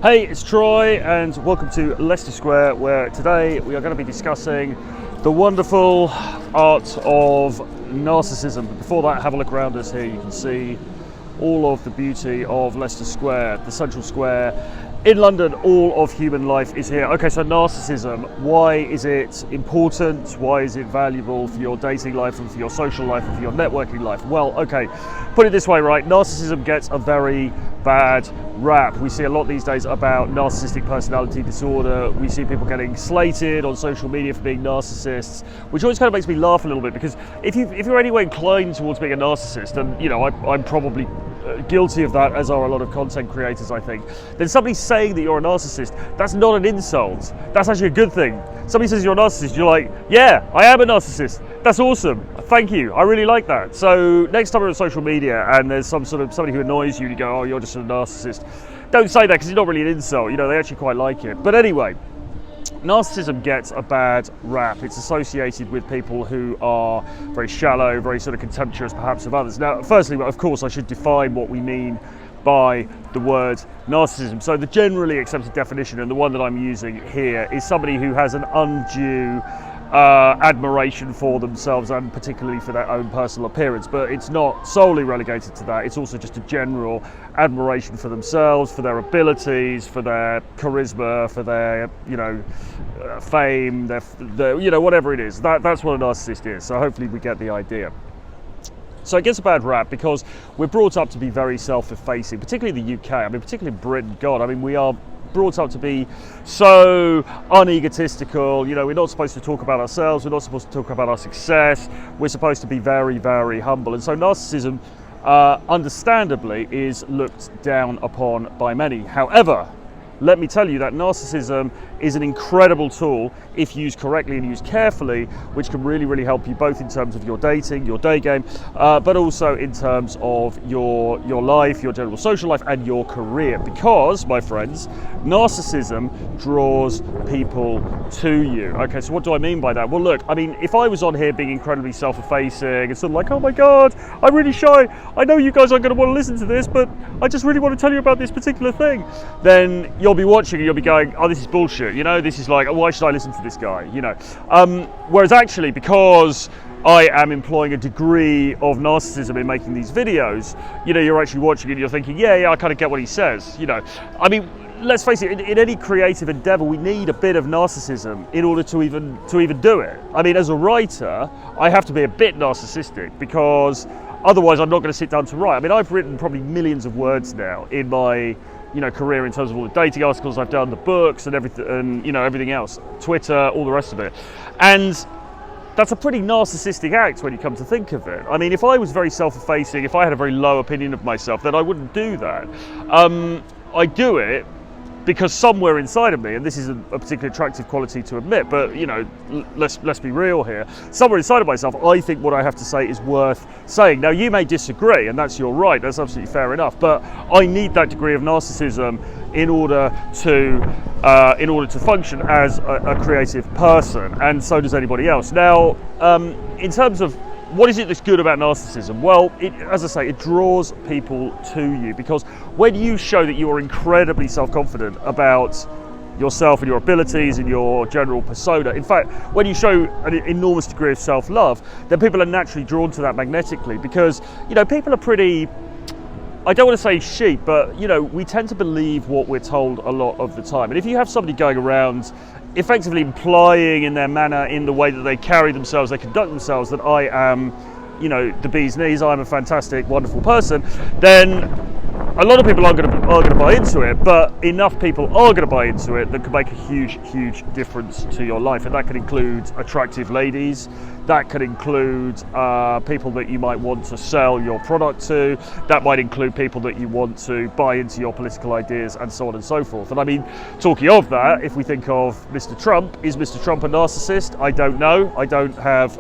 Hey, it's Troy and welcome to Leicester Square, where today we are going to be discussing the wonderful art of narcissism. But before that, have a look around us here. You can see all of the beauty of Leicester Square, the central square. In London, all of human life is here. Okay, so narcissism, why is it important? Why is it valuable for your dating life and for your social life and for your networking life? Well, okay, put it this way, right? Narcissism gets a very bad rap. We see a lot these days about narcissistic personality disorder. We see people getting slated on social media for being narcissists, which always kind of makes me laugh a little bit, because if you're anyway inclined towards being a narcissist, and you know, I'm probably guilty of that, as are a lot of content creators, I think, then somebody saying that you're a narcissist, that's not an insult. That's actually a good thing. Somebody says you're a narcissist, you're like, yeah, I am a narcissist. That's awesome. Thank you. I really like that. So next time you're on social media and there's somebody who annoys you and you go, oh, you're just a narcissist, don't say that, because it's not really an insult. You know, they actually quite like it. But anyway, narcissism gets a bad rap. It's associated with people who are very shallow, very sort of contemptuous perhaps of others. Now, firstly, of course, I should define what we mean by the word narcissism. So the generally accepted definition, and the one that I'm using here, is somebody who has an undue admiration for themselves, and particularly for their own personal appearance. But it's not solely relegated to that. It's also just a general admiration for themselves, for their abilities, for their charisma, for their, you know, fame, their you know, whatever it is. That's what a narcissist is. So hopefully we get the idea. So it gets a bad rap because we're brought up to be very self-effacing, particularly in the UK. I mean, particularly in Britain. God, I mean, we are brought up to be so unegotistical. You know, we're not supposed to talk about ourselves. We're not supposed to talk about our success. We're supposed to be very, very humble. And so narcissism, understandably, is looked down upon by many. However, let me tell you that narcissism is an incredible tool if used correctly and used carefully, which can really, really help you both in terms of your dating, your day game, but also in terms of your life, your general social life, and your career. Because, my friends, narcissism draws people to you. Okay, so what do I mean by that? Well, look, I mean, if I was on here being incredibly self-effacing and sort of like, oh my God, I'm really shy, I know you guys aren't going to want to listen to this, but I just really want to tell you about this particular thing, then you'll be watching and you'll be going, oh, this is bullshit, you know, this is like, oh, why should I listen to this guy, you know? Whereas actually, because I am employing a degree of narcissism in making these videos, you know, you're actually watching and you're thinking, yeah, I kind of get what he says, you know. I mean, let's face it, in any creative endeavor, we need a bit of narcissism in order to even do it. I mean, as a writer, I have to be a bit narcissistic, because otherwise I'm not going to sit down to write. I mean, I've written probably millions of words now in my, you know, career, in terms of all the dating articles I've done, the books and everything, and you know, everything else, Twitter, all the rest of it. And that's a pretty narcissistic act when you come to think of it. I mean, if I was very self-effacing, if I had a very low opinion of myself, then I wouldn't do that. I do it because somewhere inside of me, and this is a particularly attractive quality to admit, but you know, let's be real here, somewhere inside of myself, I think what I have to say is worth saying. Now, you may disagree, and that's your right, that's absolutely fair enough, but I need that degree of narcissism in order to function as a creative person, and so does anybody else. Now, in terms of what is it that's good about narcissism? Well, as I say, it draws people to you, because when you show that you are incredibly self-confident about yourself and your abilities and your general persona, in fact, when you show an enormous degree of self-love, then people are naturally drawn to that magnetically, because, you know, people are pretty, I don't want to say sheep, but, you know, we tend to believe what we're told a lot of the time. And if you have somebody going around effectively implying in their manner, in the way that they carry themselves, they conduct themselves, that I am, you know, the bee's knees, I'm a fantastic, wonderful person, then a lot of people are going to buy into it, but enough people are going to buy into it that can make a huge, huge difference to your life. And that can include attractive ladies, that could include people that you might want to sell your product to, that might include people that you want to buy into your political ideas, and so on and so forth. And I mean, talking of that, if we think of Mr. Trump, is Mr. Trump a narcissist? I don't know. I don't have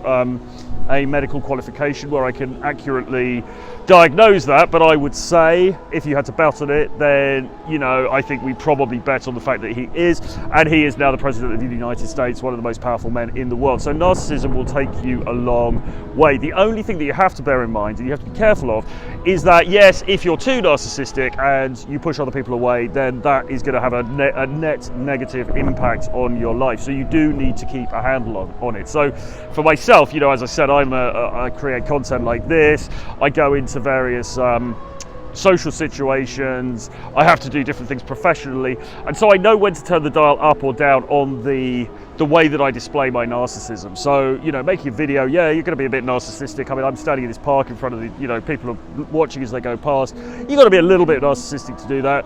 a medical qualification where I can accurately diagnose that, but I would say if you had to bet on it, then, you know, I think we probably bet on the fact that he is, and he is now the President of the United States, one of the most powerful men in the world. So narcissism will take you a long way. The only thing that you have to bear in mind, and you have to be careful of, is that yes, if you're too narcissistic and you push other people away, then that is going to have a net negative impact on your life. So you do need to keep a handle on it. So for myself, you know, as I said, I create content like this. I go into various social situations. I have to do different things professionally, and so I know when to turn the dial up or down on the way that I display my narcissism. So, you know, making a video, yeah, you're going to be a bit narcissistic. I mean, I'm standing in this park in front of the, you know, people are watching as they go past. You've got to be a little bit narcissistic to do that.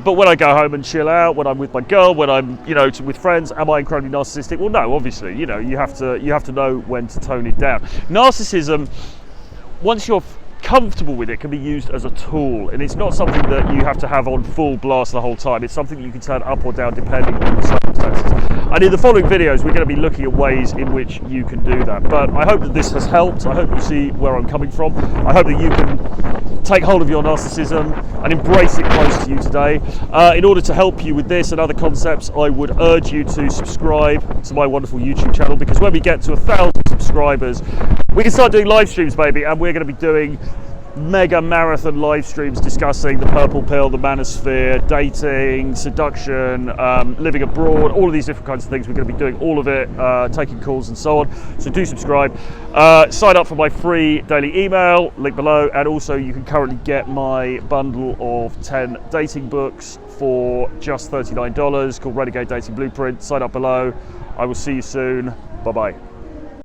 But when I go home and chill out, when I'm with my girl, when I'm, you know, with friends, am I incredibly narcissistic? Well, no, obviously, you know, you have to know when to tone it down. Narcissism, once you're comfortable with it, can be used as a tool, and it's not something that you have to have on full blast the whole time. It's something that you can turn up or down depending on the circumstances. And in the following videos, we're going to be looking at ways in which you can do that. But I hope that this has helped. I hope you see where I'm coming from. I hope that you can take hold of your narcissism and embrace it close to you today. In order to help you with this and other concepts, I would urge you to subscribe to my wonderful YouTube channel, because when we get to 1,000 subscribers, we can start doing live streams, baby, and we're going to be doing mega marathon live streams discussing the purple pill, the manosphere, dating, seduction, living abroad, all of these different kinds of things. We're going to be doing all of it, taking calls and so on. So do subscribe. Sign up for my free daily email, link below, and also you can currently get my bundle of 10 dating books for just $39 called Renegade Dating Blueprint. Sign up below. I will see you soon. Bye-bye.